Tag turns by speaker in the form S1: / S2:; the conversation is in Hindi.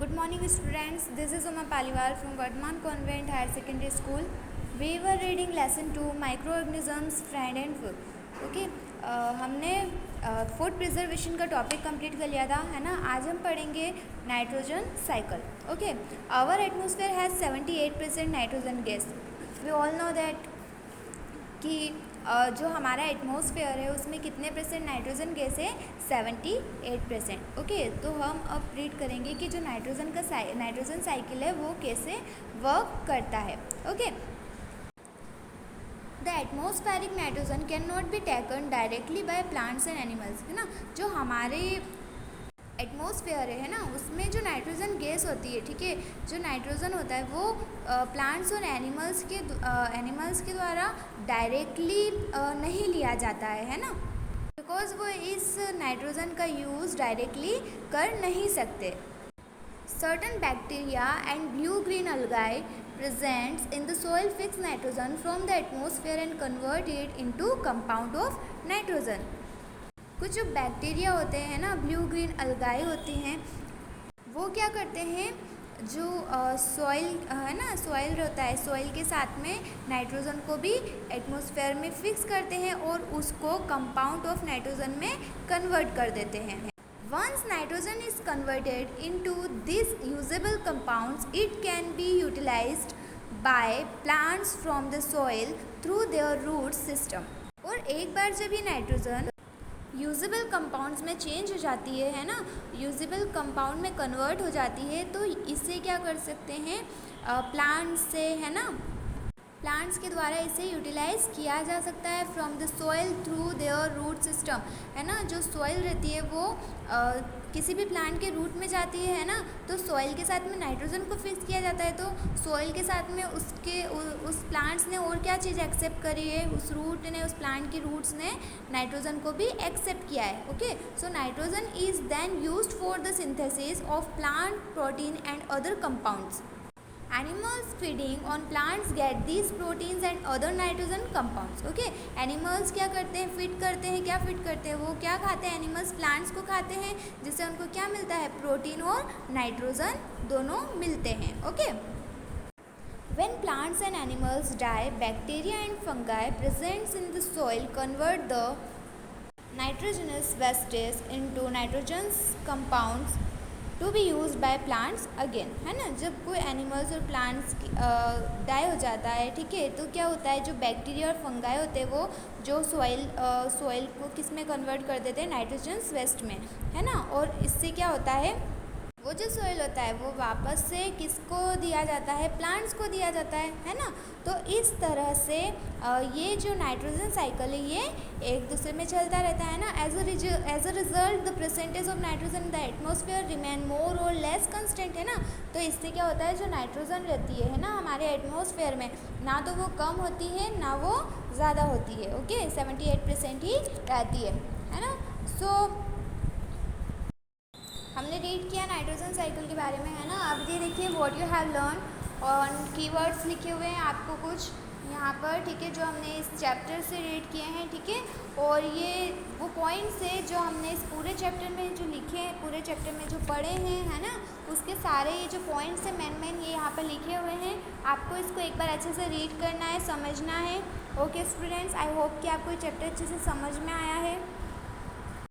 S1: Good morning students, this is Uma Paliwal from Vardhaman Convent Higher Secondary School. We were reading lesson 2 microorganisms, friend and food. Okay हमने फूड प्रिजर्वेशन का टॉपिक कंप्लीट कर लिया था, है ना। आज हम पढ़ेंगे nitrogen cycle. Okay, our atmosphere has 78% nitrogen gas. We all know that कि जो हमारा एटमॉस्फेयर है उसमें कितने परसेंट नाइट्रोजन गैस है, 78%। ओके, तो हम अब रीड करेंगे कि जो नाइट्रोजन साइकिल है वो कैसे वर्क करता है। Okay, the atmospheric nitrogen can not be taken directly by plants and animals, है ना। जो हमारे एटमॉस्फेयर है ना, उसमें जो नाइट्रोजन गैस होती है, ठीक है, जो नाइट्रोजन होता है वो प्लांट्स और एनिमल्स के द्वारा डायरेक्टली नहीं लिया जाता है ना, बिकॉज वो इस नाइट्रोजन का यूज़ डायरेक्टली कर नहीं सकते। Certain bacteria and blue-green algae present in the soil fix nitrogen from the atmosphere and convert it into compound of nitrogen. कुछ जो बैक्टीरिया होते हैं ना, ब्लू ग्रीन अलगाई होती हैं, वो क्या करते हैं, जो सॉइल है ना, सॉइल होता है, सॉइल के साथ में नाइट्रोजन को भी एटमॉस्फेयर में फिक्स करते हैं और उसको कंपाउंड ऑफ नाइट्रोजन में कन्वर्ट कर देते हैं। Once nitrogen is converted into these usable compounds, it can be utilized by plants from the soil through their root system. और एक बार जब ये नाइट्रोजन यूजेबल कंपाउंड्स में चेंज हो जाती है ना, यूजेबल कंपाउंड में कन्वर्ट हो जाती है, तो इससे क्या कर सकते हैं, प्लांट्स से, है ना, प्लांट्स के द्वारा इसे यूटिलाइज किया जा सकता है from the soil through their root system, है ना। जो सॉइल रहती है वो किसी भी प्लांट के रूट में जाती है ना, तो सॉइल के साथ में नाइट्रोजन को फिक्स किया जाता है, तो सॉइल के साथ में उस प्लांट्स ने और क्या चीज़ एक्सेप्ट करी है, उस रूट ने, उस प्लांट के रूट्स ने नाइट्रोजन को भी एक्सेप्ट किया है। Okay, so nitrogen is then used for the synthesis of plant protein and other compounds. Animals feeding on plants get these proteins and other nitrogen compounds. Okay, animals क्या करते हैं, फीड करते हैं, क्या फीड करते हैं, वो क्या खाते हैं, एनिमल्स प्लांट्स को खाते हैं, जिससे उनको क्या मिलता है, प्रोटीन और नाइट्रोजन दोनों मिलते हैं। Okay, when plants and animals die, bacteria and fungi present in the soil convert the nitrogenous wastes into nitrogenous compounds to be use by plants again, है ना। जब कोई एनिमल्स और प्लांट्स डाई हो जाता है, ठीक है, तो क्या होता है, जो बैक्टीरिया और फंगाई होते हैं वो जो सॉइल को किस में कन्वर्ट कर देते हैं, नाइट्रोजन वेस्ट में, है ना। और इससे क्या होता है, वो जो सॉइल होता है वो वापस से किसको दिया जाता है, प्लांट्स को दिया जाता है ना। तो इस तरह से ये जो नाइट्रोजन साइकिल है ये एक दूसरे में चलता रहता है ना। As a result the percentage of nitrogen in the atmosphere remain more or less constant, है ना। तो इससे क्या होता है, जो नाइट्रोजन रहती है ना हमारे एटमॉस्फेयर में, ना तो वो कम होती है ना वो ज़्यादा होती है। ओके, 78% ही रहती है ना। सो हमने रीड किया नाइट्रोजन साइकिल के बारे में, है ना। अब ये देखिए व्हाट यू हैव लर्न और कीवर्ड्स लिखे हुए हैं आपको कुछ यहाँ पर, ठीक है, जो हमने इस चैप्टर से रीड किए हैं, ठीक है। और ये वो पॉइंट्स है जो हमने इस पूरे चैप्टर में जो लिखे हैं, पूरे चैप्टर में जो पढ़े हैं, है ना, उसके सारे ये जो पॉइंट्स हैं मेन ये यहाँ पर लिखे हुए हैं। आपको इसको एक बार अच्छे से रीड करना है, समझना है। ओके स्टूडेंट्स, आई होप कि आपको ये चैप्टर अच्छे से समझ में आया है।